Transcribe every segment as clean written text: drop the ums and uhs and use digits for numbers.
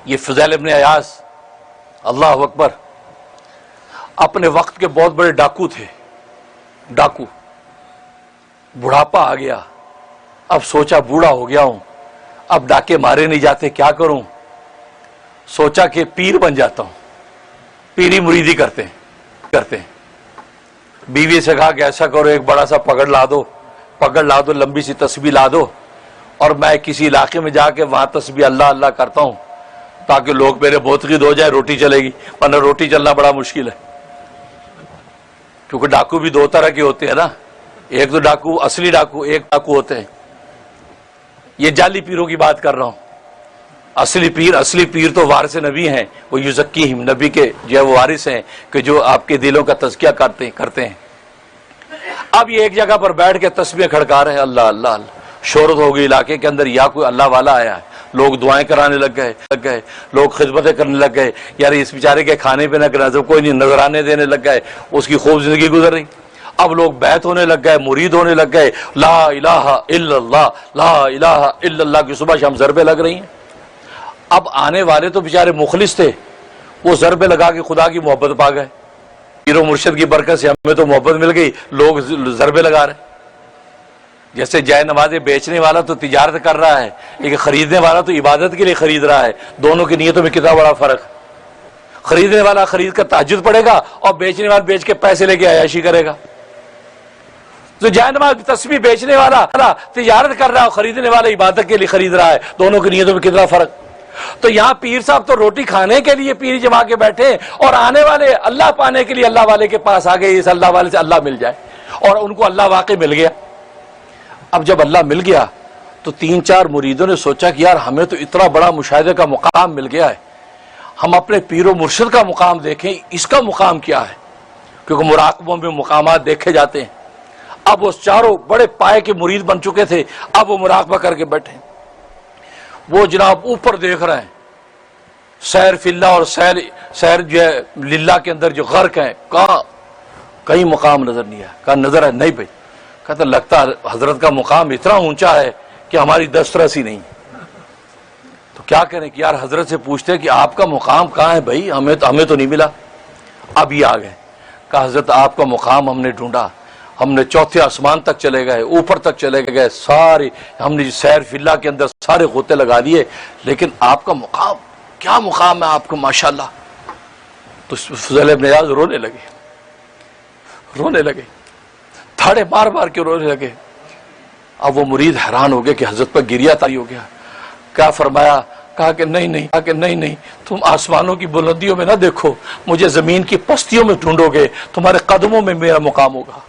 ये फज़ैल इब्न अयाज़, अल्लाह अकबर, अपने वक्त के बहुत बड़े डाकू थे। डाकू, बुढ़ापा आ गया, अब सोचा बूढ़ा हो गया हूं, अब डाके मारे नहीं जाते, क्या करूं। सोचा कि पीर बन जाता हूं, पीरी मुरीदी करते हैं। बीवी से कहा कि ऐसा करो, एक बड़ा सा पगड़ ला दो, लंबी सी तस्बीह ला दो, और मैं किसी इलाके में जाके वहां तस्बीह अल्लाह अल्लाह करता हूं, ताकि लोग मेरे बोतगीद हो जाए, रोटी चलेगी, वरना रोटी चलना बड़ा मुश्किल है। क्योंकि डाकू भी दो तरह के होते हैं ना, एक तो डाकू असली डाकू, एक डाकू होते हैं, ये जाली पीरों की बात कर रहा हूं। असली पीर तो वारिस नबी हैं, वो युज़क्कीहिम, नबी के जो वो वारिस हैं कि जो आपके दिलों का तज़किया करते हैं। अब ये एक जगह पर बैठ के तस्बीह खड़का रहे हैं, अल्लाह अल्लाह अल्लाह। शोहरत हो गई इलाके के अंदर, या कोई अल्लाह वाला आया है, लोग दुआएं कराने लग गए, लोग खिदमतें करने लग गए, यार इस बेचारे के खाने पे नजर कोई नहीं, नजराने देने लग गए, उसकी खूब जिंदगी गुजर रही। अब लोग बैत होने लग गए, मुरीद होने लग गए, ला इलाहा इल्लल्लाह, ला इलाहा इल्लल्लाह की सुबह शाम ज़रबे लग रही हैं। अब आने वाले तो बेचारे मुखलिस थे, वो ज़रबे लगा के खुदा की मोहब्बत पा गए। पीरो मुर्शिद की बरकत से हमें तो मोहब्बत मिल गई, लोग ज़रबे लगा रहे। जैसे जय नमाज़ें बेचने वाला तो तिजारत कर रहा है, लेकिन खरीदने वाला तो इबादत के लिए खरीद रहा है। दोनों की नीयतों में कितना बड़ा फर्क। खरीदने वाला खरीद कर तहज्जुद पड़ेगा, और बेचने वाला बेच के पैसे लेके अयाशी करेगा। तो जय नमाज तस्बीह बेचने वाला तिजारत कर रहा है, खरीदने वाला इबादत के लिए खरीद रहा है। दोनों की नीयतों में कितना फर्क। तो यहाँ पीर साहब तो रोटी खाने के लिए पीरी जमा के बैठे, और आने वाले अल्लाह पाने के लिए अल्लाह वाले के पास आ गए, इस अल्लाह वाले से अल्लाह मिल जाए, और उनको अल्लाह वाकई मिल गया। अब जब अल्लाह मिल गया तो 3-4 मुरीदों ने सोचा कि यार हमें तो इतना बड़ा मुशाहिदे का मुकाम मिल गया है, हम अपने पीरो मुर्शिद का मुकाम देखें, इसका मुकाम क्या है, क्योंकि मुराकबों में मुकामात देखे जाते हैं। अब वो चारों बड़े पाए के मुरीद बन चुके थे, अब वो मुराकबा करके बैठे। वो जनाब ऊपर देख रहे हैं, सैर फिल्ला और सैर जो है लिल्ला के अंदर जो गर्क है, कहा कहीं मुकाम नजर नहीं आया। कहा नजर है नहीं भाई। कहता लगता हजरत का मुकाम इतना ऊंचा है कि हमारी दस्तरस ही नहीं। तो क्या करें कि यार हजरत से पूछते हैं कि आपका मुकाम कहाँ है भाई, हमें तो नहीं मिला। अब ये आ गए, कहा हजरत आपका मुकाम हमने ढूंढा, हमने चौथे आसमान तक चले गए, ऊपर तक चले गए, सारे हमने सैर फिल्ला के अंदर सारे गोते लगा दिए, लेकिन आपका मुकाम, क्या मुकाम है आपका माशाल्लाह। तो फज़ैल इब्न अयाज़ रोने लगे, थाड़े मार मार के रोने लगे। अब वो मुरीद हैरान हो गए कि हजरत पर गिरिया तारी हो गया। क्या फरमाया, कहा कि नहीं, तुम आसमानों की बुलंदियों में ना देखो, मुझे जमीन की पस्तियों में ढूंढोगे, तुम्हारे कदमों में मेरा मुकाम होगा।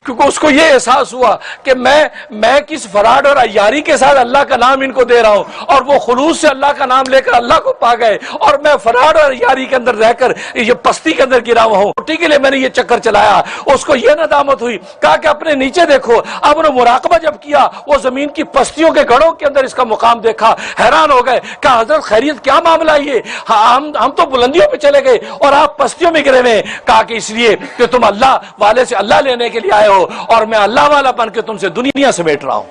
क्योंकि उसको ये एहसास हुआ कि मैं किस फराड और अय्यारी के साथ अल्लाह का नाम इनको दे रहा हूं, और वो खुलूस से अल्लाह का नाम लेकर अल्लाह को पा गए, और मैं फराड और अय्यारी के अंदर रहकर ये पस्ती के अंदर गिरा हुआ हूं। रोटी के लिए मैंने ये चक्कर चलाया। उसको ये नदामत हुई, कहा कि अपने नीचे देखो। अब उन्होंने मुराकबा जब किया, वो जमीन की पस्तियों के गढ़ों के अंदर इसका मुकाम देखा, हैरान हो गए। कहा हजरत खैरियत, क्या मामला ये, हम तो बुलंदियों पे चले गए और आप पस्तियों में गिरे हुए। कहा कि इसलिए कि तुम अल्लाह वाले से अल्लाह लेने के लिए आए हो, और मैं अल्लाह वाला बन के तुमसे दुनिया समेट रहा हूं।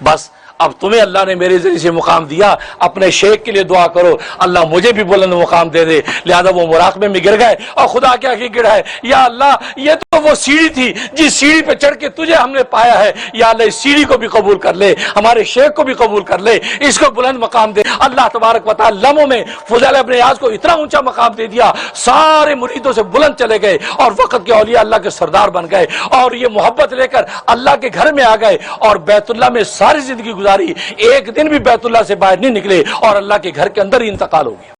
बस अब तुम्हें अल्लाह ने मेरे जरिए से मुकाम दिया, अपने शेख के लिए दुआ करो, अल्लाह मुझे भी बुलंद मुकाम दे दे। लिहाजा वो मुराकबे में गिर गए, और खुदा क्या गिरा है, या अल्लाह ये तो वो सीढ़ी थी जिस सीढ़ी पे चढ़ के तुझे हमने पाया है, या अल्लाह इस सीढ़ी को भी कबूल कर ले, हमारे शेख को भी कबूल कर ले, इसको बुलंद मकाम दे। अल्लाह तबारक व तआला लम्हों में फज़ैल इब्न अयाज़ को इतना ऊंचा मकाम दे दिया, सारे मुरीदों से बुलंद चले गए, और वक्त के औलिया अल्लाह के सरदार बन गए, और ये मोहब्बत लेकर अल्लाह के घर में आ गए, और बैतुल्लाह में सारी जिंदगी गुजारी। एक दिन भी बैतुल्लाह से बाहर नहीं निकले, और अल्लाह के घर के अंदर ही इंतकाल हो गया।